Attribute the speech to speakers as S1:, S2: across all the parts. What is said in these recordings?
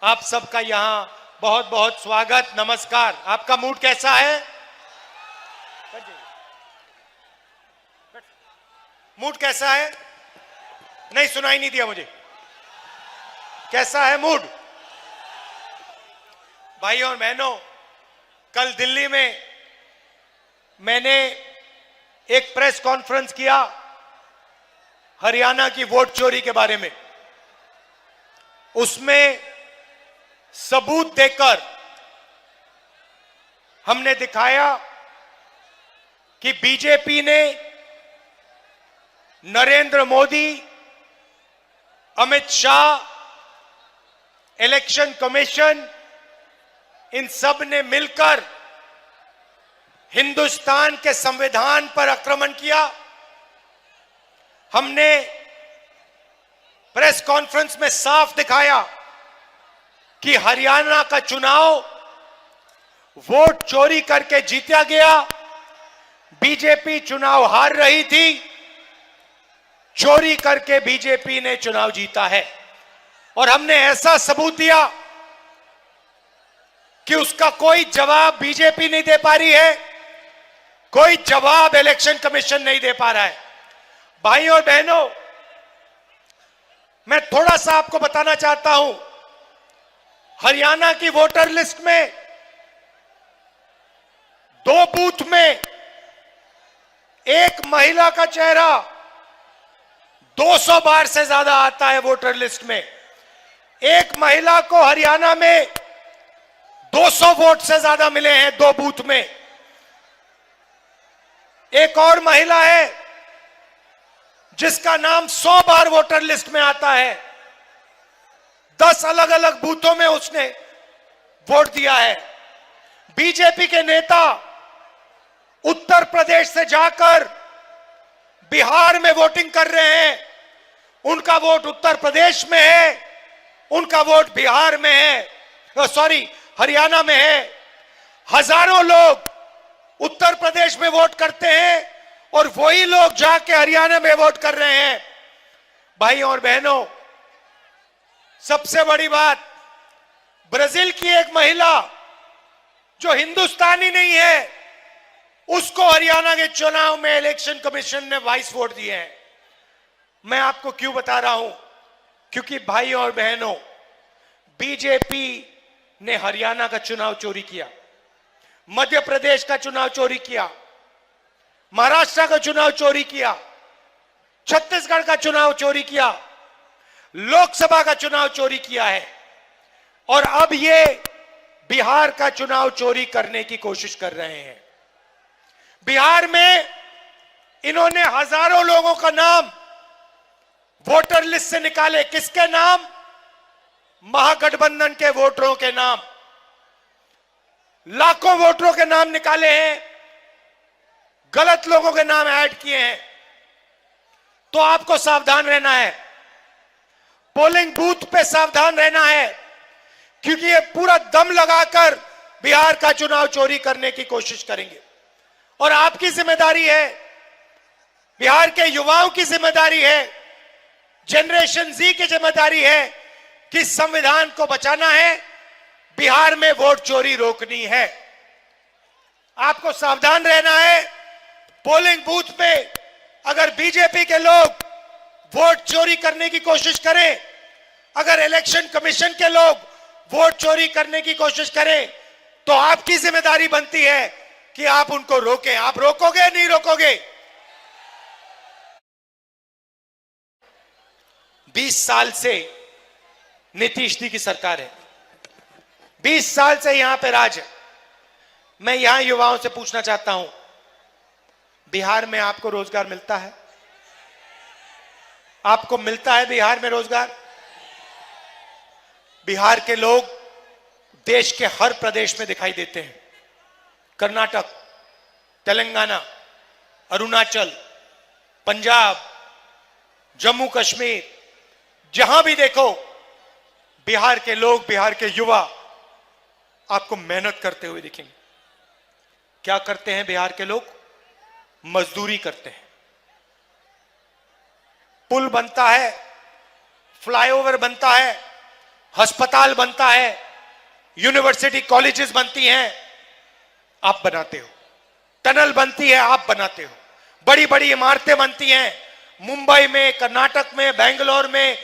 S1: आप सबका यहां बहुत बहुत स्वागत, नमस्कार। आपका मूड कैसा है? मूड कैसा है? नहीं, सुनाई नहीं दिया मुझे। कैसा है मूड? भाइयों और बहनों, कल दिल्ली में मैंने एक प्रेस कॉन्फ्रेंस किया हरियाणा की वोट चोरी के बारे में। उसमें सबूत देकर हमने दिखाया कि बीजेपी ने नरेंद्र मोदी, अमित शाह, इलेक्शन कमीशन, इन सब ने मिलकर हिंदुस्तान के संविधान पर आक्रमण किया। हमने प्रेस कॉन्फ्रेंस में साफ दिखाया कि हरियाणा का चुनाव वोट चोरी करके जीता गया। बीजेपी चुनाव हार रही थी, चोरी करके बीजेपी ने चुनाव जीता है। और हमने ऐसा सबूत दिया कि उसका कोई जवाब बीजेपी नहीं दे पा रही है, कोई जवाब इलेक्शन कमीशन नहीं दे पा रहा है। भाइयों और बहनों, मैं थोड़ा सा आपको बताना चाहता हूं। हरियाणा की वोटर लिस्ट में 2 बूथ में एक महिला का चेहरा 200 बार से ज्यादा आता है। वोटर लिस्ट में एक महिला को हरियाणा में 200 वोट से ज्यादा मिले हैं 2 बूथ में। एक और महिला है जिसका नाम 100 बार वोटर लिस्ट में आता है। 10 अलग अलग बूथों में उसने वोट दिया है। बीजेपी के नेता उत्तर प्रदेश से जाकर बिहार में वोटिंग कर रहे हैं। उनका वोट उत्तर प्रदेश में है, उनका वोट बिहार में है, हरियाणा में है। हजारों लोग उत्तर प्रदेश में वोट करते हैं और वही लोग जाके हरियाणा में वोट कर रहे हैं। भाइयों और बहनों, सबसे बड़ी बात, ब्राजील की एक महिला जो हिंदुस्तानी नहीं है, उसको हरियाणा के चुनाव में इलेक्शन कमीशन ने 22 वोट दिए हैं। मैं आपको क्यों बता रहा हूं? क्योंकि भाइयों और बहनों, बीजेपी ने हरियाणा का चुनाव चोरी किया, मध्य प्रदेश का चुनाव चोरी किया, महाराष्ट्र का चुनाव चोरी किया, छत्तीसगढ़ का चुनाव चोरी किया, लोकसभा का चुनाव चोरी किया है और अब ये बिहार का चुनाव चोरी करने की कोशिश कर रहे हैं। बिहार में इन्होंने हजारों लोगों का नाम वोटर लिस्ट से निकाले। किसके नाम? महागठबंधन के वोटरों के नाम। लाखों वोटरों के नाम निकाले हैं, गलत लोगों के नाम ऐड किए हैं। तो आपको सावधान रहना है, पोलिंग बूथ पे सावधान रहना है, क्योंकि ये पूरा दम लगाकर बिहार का चुनाव चोरी करने की कोशिश करेंगे। और आपकी जिम्मेदारी है, बिहार के युवाओं की जिम्मेदारी है, जनरेशन जी की जिम्मेदारी है कि संविधान को बचाना है, बिहार में वोट चोरी रोकनी है। आपको सावधान रहना है। पोलिंग बूथ पे अगर बीजेपी के लोग वोट चोरी करने की कोशिश करें, अगर इलेक्शन कमीशन के लोग वोट चोरी करने की कोशिश करें, तो आपकी जिम्मेदारी बनती है कि आप उनको रोकें। आप रोकोगे? नहीं रोकोगे? 20 साल से नीतीश जी की सरकार है, 20 साल से यहां पे राज है। मैं यहां युवाओं से पूछना चाहता हूं, बिहार में आपको रोजगार मिलता है? आपको मिलता है बिहार में रोजगार? बिहार के लोग देश के हर प्रदेश में दिखाई देते हैं। कर्नाटक, तेलंगाना, अरुणाचल, पंजाब, जम्मू कश्मीर, जहां भी देखो बिहार के लोग, बिहार के युवा आपको मेहनत करते हुए दिखेंगे। क्या करते हैं बिहार के लोग? मजदूरी करते हैं। पुल बनता है, फ्लाईओवर बनता है, अस्पताल बनता है, यूनिवर्सिटी कॉलेजेस बनती हैं, आप बनाते हो। टनल बनती है, आप बनाते हो। बड़ी बड़ी इमारतें बनती हैं, मुंबई में, कर्नाटक में, बेंगलोर में,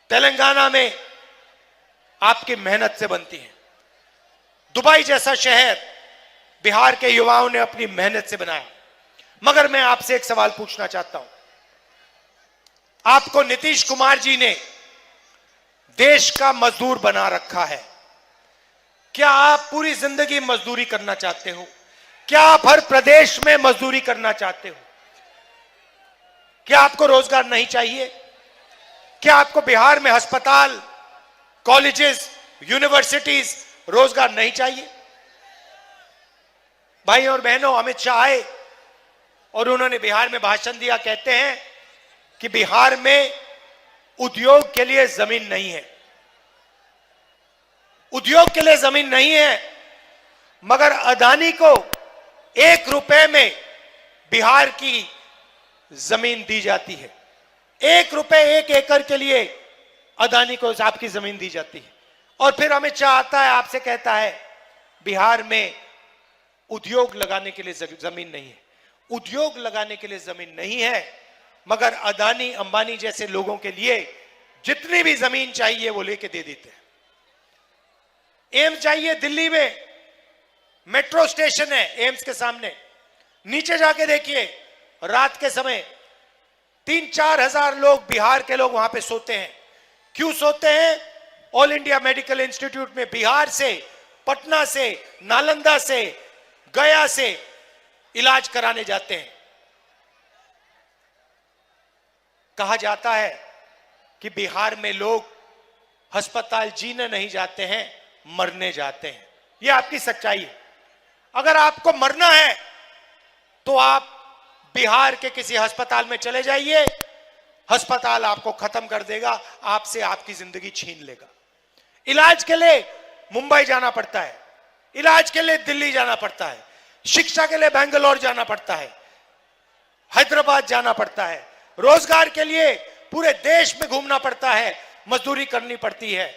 S1: तेलंगाना में, आपकी मेहनत से बनती है। दुबई जैसा शहर बिहार के युवाओं ने अपनी मेहनत से बनाया। मगर मैं आपसे एक सवाल पूछना चाहता हूं, आपको नीतीश कुमार जी ने देश का मजदूर बना रखा है। क्या आप पूरी जिंदगी मजदूरी करना चाहते हो? क्या आप हर प्रदेश में मजदूरी करना चाहते हो? क्या आपको रोजगार नहीं चाहिए? क्या आपको बिहार में अस्पताल, कॉलेजेस, यूनिवर्सिटीज, रोजगार नहीं चाहिए? भाई और बहनों, अमित शाह आए और उन्होंने बिहार में भाषण दिया। कहते हैं कि बिहार में उद्योग के लिए जमीन नहीं है। उद्योग के लिए जमीन नहीं है, मगर अदानी को 1 रुपए में बिहार की जमीन दी जाती है। 1 रुपए 1 एकड़ के लिए अदानी को आपकी जमीन दी जाती है। और फिर अमित शाह आता है, आपसे कहता है बिहार में उद्योग लगाने के लिए जमीन नहीं है। उद्योग लगाने के लिए जमीन नहीं है, मगर अदानी अंबानी जैसे लोगों के लिए जितनी भी जमीन चाहिए वो लेके दे देते हैं। एम्स चाहिए दिल्ली में, मेट्रो स्टेशन है एम्स के सामने, नीचे जाके देखिए रात के समय 3-4 हजार लोग, बिहार के लोग वहां पे सोते हैं। क्यों सोते हैं? ऑल इंडिया मेडिकल इंस्टीट्यूट में बिहार से, पटना से, नालंदा से, गया से इलाज कराने जाते हैं। कहा जाता है कि बिहार में लोग अस्पताल जीने नहीं जाते हैं, मरने जाते हैं। यह आपकी सच्चाई है। अगर आपको मरना है तो आप बिहार के किसी अस्पताल में चले जाइए, अस्पताल आपको खत्म कर देगा, आपसे आपकी जिंदगी छीन लेगा। इलाज के लिए मुंबई जाना पड़ता है, इलाज के लिए दिल्ली जाना पड़ता है, शिक्षा के लिए बेंगलोर जाना पड़ता है, हैदराबाद जाना पड़ता है, रोजगार के लिए पूरे देश में घूमना पड़ता है, मजदूरी करनी पड़ती है,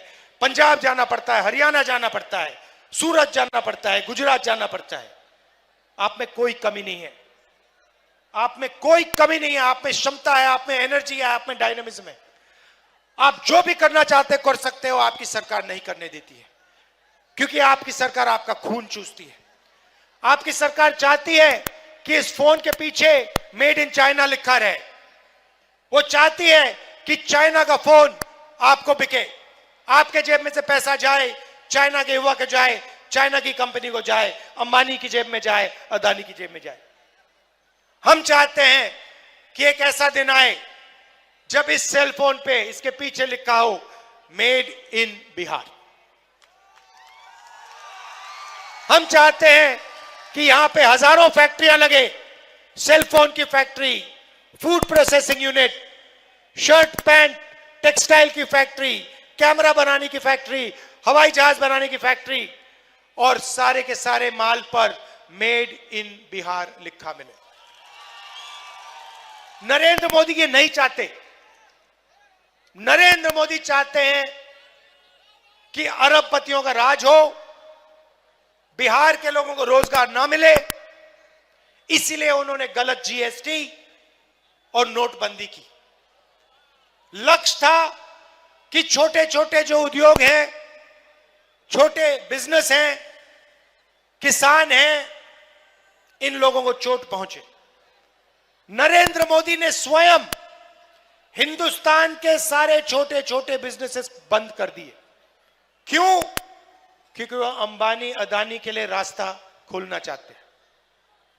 S1: पंजाब जाना पड़ता है, हरियाणा जाना पड़ता है, सूरत जाना पड़ता है, गुजरात जाना पड़ता है। आप में कोई कमी नहीं है, आप में कोई कमी नहीं है। आप में क्षमता है, आप में एनर्जी है, आप में डायनामिज्म है। आप जो भी करना चाहते कर सकते हो, आपकी सरकार नहीं करने देती है, क्योंकि आपकी सरकार आपका खून चूसती है। आपकी सरकार चाहती है कि इस फोन के पीछे मेड इन चाइना लिखा रहे। वो चाहती है कि चाइना का फोन आपको बिके, आपके जेब में से पैसा जाए, चाइना के युवा के जाए, चाइना की कंपनी को जाए, अंबानी की जेब में जाए, अदानी की जेब में जाए। हम चाहते हैं कि एक ऐसा दिन आए जब इस सेल फोन पे इसके पीछे लिखा हो मेड इन बिहार। हम चाहते हैं कि यहां पे हजारों फैक्ट्रियां लगे, सेल फोन की factory, food processing unit, shirt pant textile की फैक्ट्री, कैमरा बनाने की फैक्ट्री, हवाई जहाज बनाने की फैक्ट्री, और सारे के सारे माल पर मेड इन बिहार लिखा मिले। नरेंद्र मोदी ये नहीं चाहते। नरेंद्र मोदी चाहते हैं कि अरबपतियों का राज हो, बिहार के लोगों को रोजगार ना मिले। इसीलिए उन्होंने गलत जीएसटी और नोटबंदी की। लक्ष्य था कि छोटे छोटे जो उद्योग हैं, छोटे बिजनेस हैं, किसान हैं, इन लोगों को चोट पहुंचे। नरेंद्र मोदी ने स्वयं हिंदुस्तान के सारे छोटे छोटे बिजनेसेस बंद कर दिए। क्यों? क्योंकि वो अंबानी अदानी के लिए रास्ता खोलना चाहते हैं।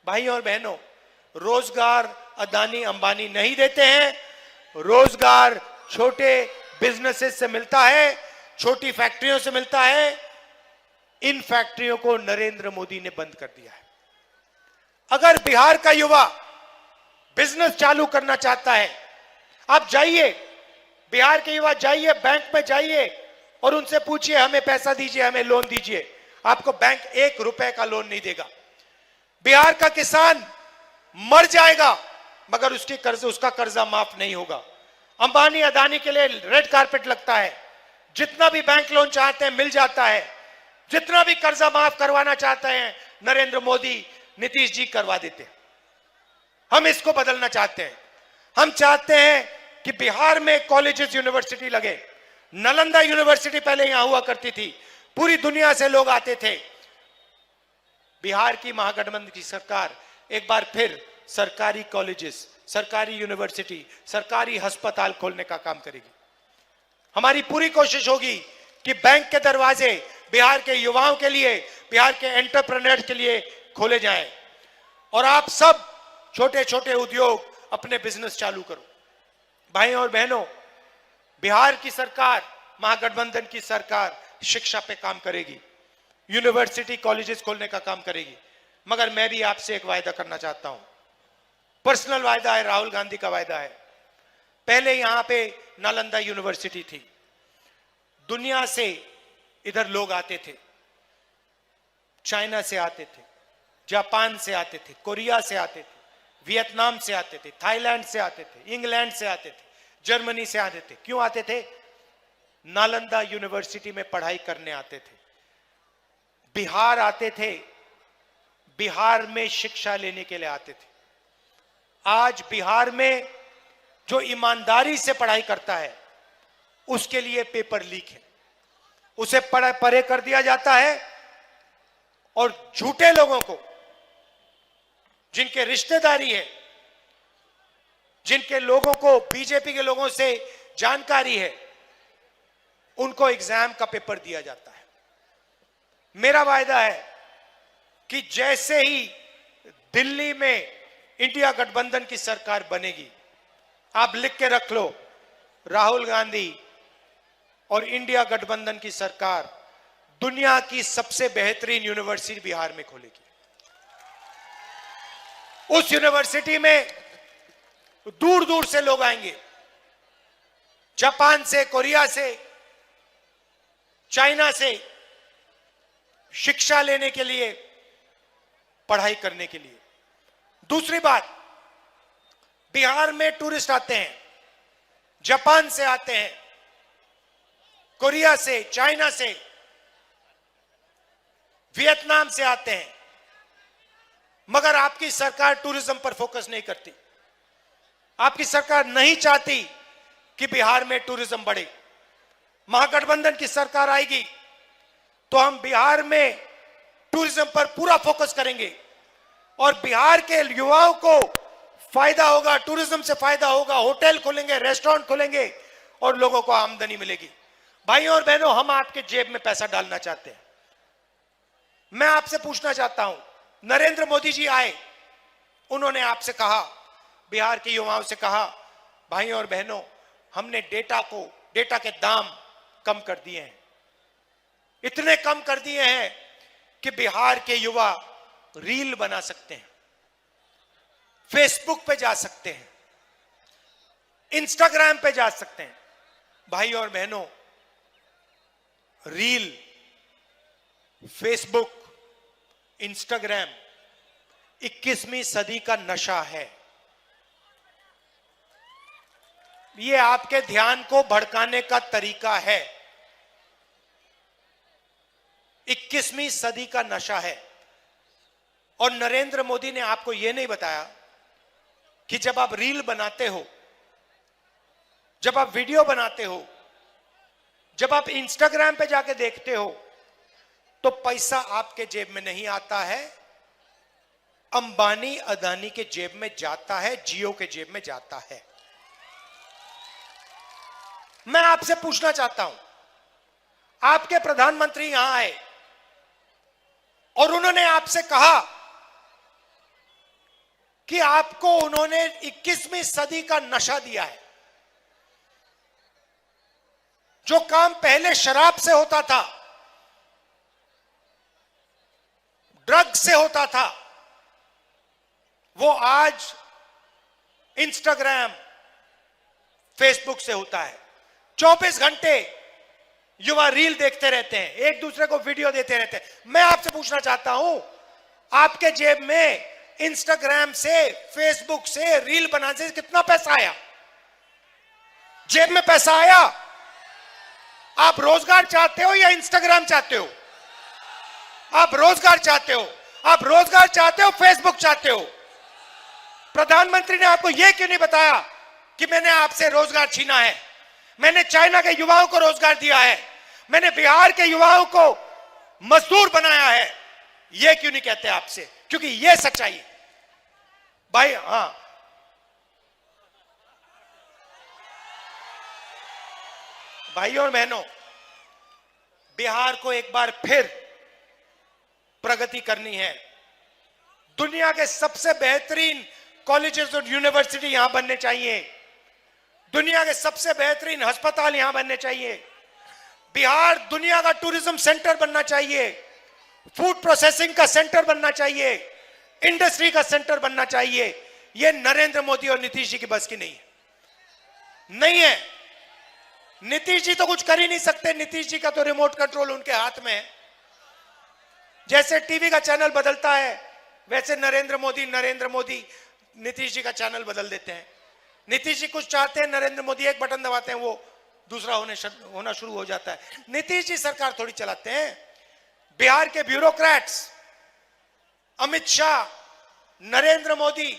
S1: भाई और बहनों, रोजगार अदानी अंबानी नहीं देते हैं, रोजगार छोटे बिजनेसेस से मिलता है, छोटी फैक्ट्रियों से मिलता है। इन फैक्ट्रियों को नरेंद्र मोदी ने बंद कर दिया है। अगर बिहार का युवा बिजनेस चालू करना चाहता है, आप जाइए, बिहार के युवा जाइए, बैंक में जाइए और उनसे पूछिए हमें पैसा दीजिए, हमें लोन दीजिए। आपको बैंक 1 रुपए का लोन नहीं देगा। बिहार का किसान मर जाएगा मगर उसका कर्जा माफ नहीं होगा। अंबानी अदानी के लिए रेड कारपेट लगता है, जितना भी बैंक लोन चाहते हैं मिल जाता है, जितना भी कर्जा माफ करवाना चाहते हैं नरेंद्र मोदी, नीतीश जी करवा देते हैं। हम इसको बदलना चाहते हैं। हम चाहते हैं कि बिहार में कॉलेजेस, यूनिवर्सिटी लगे। नालंदा यूनिवर्सिटी पहले यहां हुआ करती थी, पूरी दुनिया से लोग आते थे। बिहार की महागठबंधन की सरकार एक बार फिर सरकारी कॉलेजेस, सरकारी यूनिवर्सिटी, सरकारी अस्पताल खोलने का काम करेगी। हमारी पूरी कोशिश होगी कि बैंक के दरवाजे बिहार के युवाओं के लिए, बिहार के एंटरप्रेन्योर्स के लिए खोले जाएं और आप सब छोटे छोटे उद्योग, अपने बिजनेस चालू करो। भाई और बहनों, बिहार की सरकार, महागठबंधन की सरकार शिक्षा पे काम करेगी, यूनिवर्सिटी, कॉलेजेस खोलने का काम करेगी। मगर मैं भी आपसे एक वायदा करना चाहता हूं, पर्सनल वायदा है, राहुल गांधी का वायदा है। पहले यहां पे नालंदा यूनिवर्सिटी थी, दुनिया से इधर लोग आते थे, चाइना से आते थे, जापान से आते थे, कोरिया से आते थे, वियतनाम से आते थे, थाईलैंड से आते थे, इंग्लैंड से आते थे, जर्मनी से आते थे। क्यों आते थे? नालंदा यूनिवर्सिटी में पढ़ाई करने आते थे। बिहार आते थे, बिहार में शिक्षा लेने के लिए आते थे। आज बिहार में जो ईमानदारी से पढ़ाई करता है उसके लिए पेपर लीक है, उसे परे कर दिया जाता है और झूठे लोगों को, जिनके रिश्तेदारी है, जिनके लोगों को, बीजेपी के लोगों से जानकारी है, उनको एग्जाम का पेपर दिया जाता है। मेरा वायदा है कि जैसे ही दिल्ली में इंडिया गठबंधन की सरकार बनेगी, आप लिख के रख लो, राहुल गांधी और इंडिया गठबंधन की सरकार दुनिया की सबसे बेहतरीन यूनिवर्सिटी बिहार में खोलेगी। उस यूनिवर्सिटी में दूर दूर से लोग आएंगे, जापान से, कोरिया से, चाइना से, शिक्षा लेने के लिए, पढ़ाई करने के लिए। दूसरी बात, बिहार में टूरिस्ट आते हैं, जापान से आते हैं, कोरिया से, चाइना से, वियतनाम से आते हैं, मगर आपकी सरकार टूरिज्म पर फोकस नहीं करती। आपकी सरकार नहीं चाहती कि बिहार में टूरिज्म बढ़े। महागठबंधन की सरकार आएगी तो हम बिहार में टूरिज्म पर पूरा फोकस करेंगे और बिहार के युवाओं को फायदा होगा, टूरिज्म से फायदा होगा। होटल खोलेंगे, रेस्टोरेंट खोलेंगे और लोगों को आमदनी मिलेगी। भाइयों और बहनों, हम आपके जेब में पैसा डालना चाहते हैं। मैं आपसे पूछना चाहता हूं, नरेंद्र मोदी जी आए, उन्होंने आपसे कहा, बिहार के युवाओं से कहा, भाइयों और बहनों, हमने डेटा के दाम कम कर दिए हैं, इतने कम कर दिए हैं कि बिहार के युवा रील बना सकते हैं, फेसबुक पे जा सकते हैं, इंस्टाग्राम पे जा सकते हैं। भाइयों और बहनों, रील, फेसबुक, इंस्टाग्राम 21वीं सदी का नशा है। ये आपके ध्यान को भड़काने का तरीका है। 21वीं सदी का नशा है। और नरेंद्र मोदी ने आपको यह नहीं बताया कि जब आप रील बनाते हो, जब आप वीडियो बनाते हो, जब आप इंस्टाग्राम पे जाके देखते हो, तो पैसा आपके जेब में नहीं आता है, अंबानी अदानी के जेब में जाता है, जियो के जेब में जाता है। मैं आपसे पूछना चाहता हूं, आपके प्रधानमंत्री यहां आए और उन्होंने आपसे कहा कि आपको उन्होंने 21वीं सदी का नशा दिया है। जो काम पहले शराब से होता था, ड्रग से होता था, वो आज इंस्टाग्राम, फेसबुक से होता है। 24 घंटे युवा रील देखते रहते हैं, एक दूसरे को वीडियो देते रहते हैं। मैं आपसे पूछना चाहता हूं, आपके जेब में इंस्टाग्राम से, फेसबुक से, रील बनाने से कितना पैसा आया? जेब में पैसा आया? आप रोजगार चाहते हो या इंस्टाग्राम चाहते हो? आप रोजगार चाहते हो? आप रोजगार चाहते हो, फेसबुक चाहते हो? प्रधानमंत्री ने आपको यह क्यों नहीं बताया कि मैंने आपसे रोजगार छीना है, मैंने चाइना के युवाओं को रोजगार दिया है, मैंने बिहार के युवाओं को मजदूर बनाया है? यह क्यों नहीं कहते आपसे? क्योंकि यह सच्चाई है भाई। हां, भाइयों और बहनों, बिहार को एक बार फिर प्रगति करनी है। दुनिया के सबसे बेहतरीन कॉलेजेस और यूनिवर्सिटी यहां बनने चाहिए, दुनिया के सबसे बेहतरीन अस्पताल यहां बनने चाहिए, बिहार दुनिया का टूरिज्म सेंटर बनना चाहिए, फूड प्रोसेसिंग का सेंटर बनना चाहिए, इंडस्ट्री का सेंटर बनना चाहिए। यह नरेंद्र मोदी और नीतीश जी की बस की नहीं है। नीतीश जी तो कुछ कर ही नहीं सकते, नीतीश जी का तो रिमोट कंट्रोल उनके हाथ में है। जैसे टीवी का चैनल बदलता है वैसे नरेंद्र मोदी नीतीश जी का चैनल बदल देते हैं। नीतीश जी कुछ चाहते हैं, नरेंद्र मोदी एक बटन दबाते हैं, वो दूसरा होना शुरू हो जाता है। नीतीश जी सरकार थोड़ी चलाते हैं। बिहार के ब्यूरोक्रेट्स अमित शाह, नरेंद्र मोदी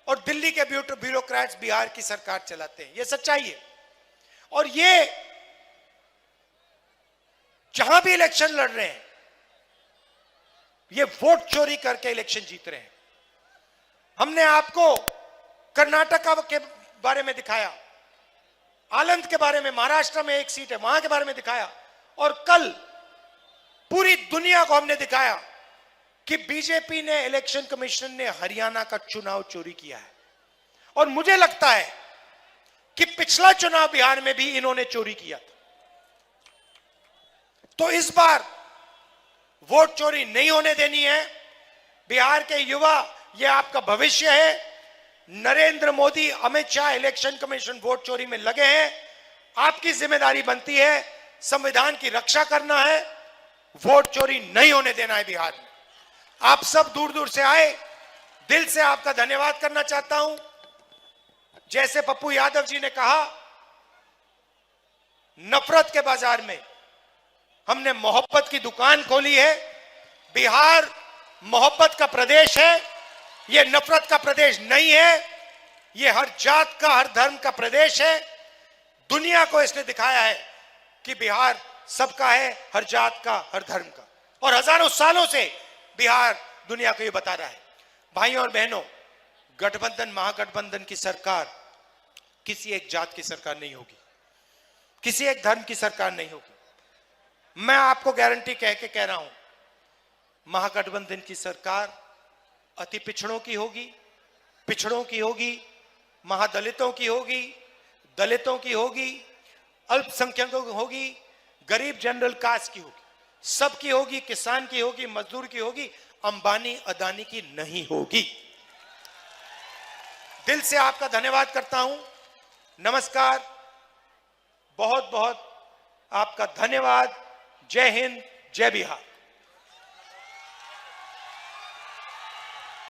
S1: और दिल्ली के ब्यूरोक्रेट्स बिहार की सरकार चलाते हैं। यह सच्चाई है। और ये जहां भी इलेक्शन लड़ रहे हैं, ये वोट चोरी करके इलेक्शन जीत रहे हैं। हमने आपको कर्नाटका के बारे में दिखाया, आनंद के बारे में, महाराष्ट्र में एक सीट है वहां के बारे में दिखाया, और कल पूरी दुनिया को हमने दिखाया कि बीजेपी ने, इलेक्शन कमीशन ने हरियाणा का चुनाव चोरी किया है। और मुझे लगता है कि पिछला चुनाव बिहार में भी इन्होंने चोरी किया था। तो इस बार वोट चोरी नहीं होने देनी है। बिहार के युवा, यह आपका भविष्य है। Narendra Modi, Amit Shah, election commission vote चोरी में लगे हैं। आपकी जिम्मेदारी बनती है संविधान की रक्षा करना है, वोट चोरी नहीं होने देना है बिहार में। आप सब दूर दूर से आए, दिल से आपका धन्यवाद करना चाहता हूं। जैसे पप्पू यादव जी ने कहा, नफरत के बाजार में हमने मोहब्बत की दुकान खोली है। बिहार मोहब्बत का प्रदेश है, यह नफरत का प्रदेश नहीं है। यह हर जात का, हर धर्म का प्रदेश है। दुनिया को इसने दिखाया है कि बिहार सबका है, हर जात का, हर धर्म का। और हजारों सालों से बिहार दुनिया को यह बता रहा है। भाइयों और बहनों, गठबंधन, महागठबंधन की सरकार किसी एक जात की सरकार नहीं होगी, किसी एक धर्म की सरकार नहीं होगी। मैं आपको गारंटी कह रहा हूं, महागठबंधन की सरकार अति पिछड़ों की होगी, पिछड़ों की होगी, महादलितों की होगी, दलितों की होगी, अल्पसंख्यकों की होगी, गरीब जनरल कास्ट की होगी, सबकी होगी, किसान की होगी, मजदूर की होगी, अंबानी अदानी की नहीं होगी। दिल से आपका धन्यवाद करता हूं। नमस्कार, बहुत बहुत आपका धन्यवाद। जय हिंद, जय बिहार।